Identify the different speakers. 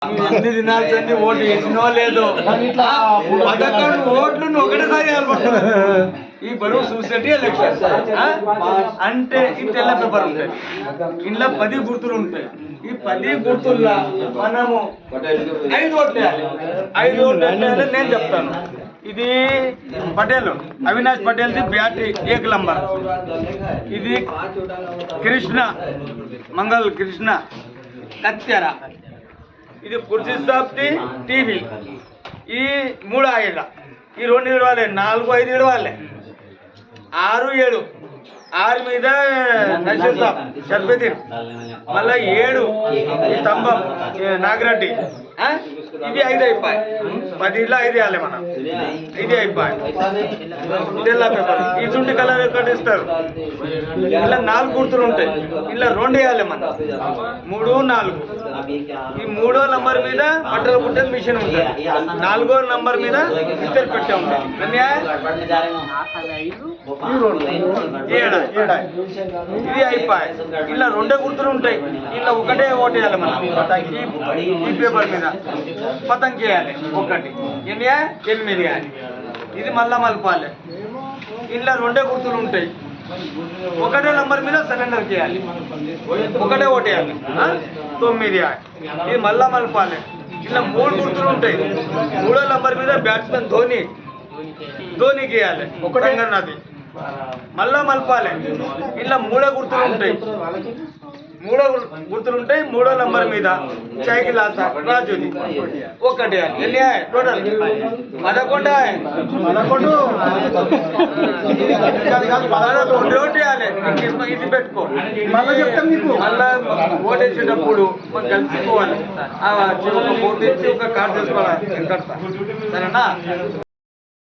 Speaker 1: అన్ని తినాల్సింది ఓటు వేసినో లేదో 11 ఓట్లు నువ్వు ఒకటేసారి ఈ బరువు చూసేటి ఎలక్షన్ అంటే ఈ తెల్ల పేపర్ ఉంటాయి, ఇంట్లో 10 గుర్తులు ఉంటాయి. ఈ 10 గుర్తుల్లో మనము 5 ఓట్లు వేయాలి. 5 ఓట్లు వేయాలి నేను చెప్తాను. ఇది పటేల్, అవినాష్ పటేల్ది బ్యాటరీ 1 నంబర్. ఇది కృష్ణ, మంగళ్ కృష్ణ కత్యార. ఇది కుర్చీ సాబ్ది టీవీ. ఈ 3 ఆయిల, ఈ 2 ఇడవాలి, 4, 5 ఇడవాలి, 6, 7. 6 మీద నజీర్ సాబ్ షర్బెదీన్, మళ్ళీ 7 ఈ స్తంభం నాగిరెడ్డి. ఇది 5 అయిపోయి. 10 ఇట్లా 5 వేయాలి మనం. ఇది అయిపోయి. తెల్ల పేపర్. ఈ చుంటి కలర్ ఎక్కడ ఇస్తారు. ఇలా 4 గుర్తులు ఉంటాయి. ఇలా 2 వేయాలి మనం. 3, 4. ఈ 3వ నంబర్ మీద బట్టలు కుట్టే మిషన్ ఉంటుంది. 4వ నంబర్ మీద ఇస్తర్ పెట్టే ఉంటుంది. ఇది అయిపోయి. ఇలా 2 గుర్తులు ఉంటాయి. ఇలా 1 ఓటు వేయాలి మనం. ఈ పేపర్ మీద పతంగ్ చేయాలి 1. 8 వేయాలి. ఇది మళ్ళా మలపాలి. ఇలా 2 గుర్తులు ఉంటాయి. 1 నంబర్ మీద సిలిండర్ చేయాలి. 1 ఓటు వేయాలి. 9 వేయాలి. ఇది మళ్ళా మలపాలి. ఇలా 3 గుర్తులు ఉంటాయి. 3వ నంబర్ మీద బ్యాట్స్మెన్ ధోని గీయాలి. 1 నది మళ్ళా మలపాలి. ఇలా 3 గుర్తులు ఉంటాయి. 3 గుర్తులు ఉంటాయి. 3వ నంబర్ మీద చైకిలాస రాజుది 1 ఎన్ని టోటల్ 11 ఓటు వేయాలి. ఇది పెట్టుకో. మళ్ళా ఓటేసేటప్పుడు మనం కలిసిపోవాలి. ఒక ఫోటో ఇచ్చి ఒక కార్డు తీసుకోవాలి. సరేనా?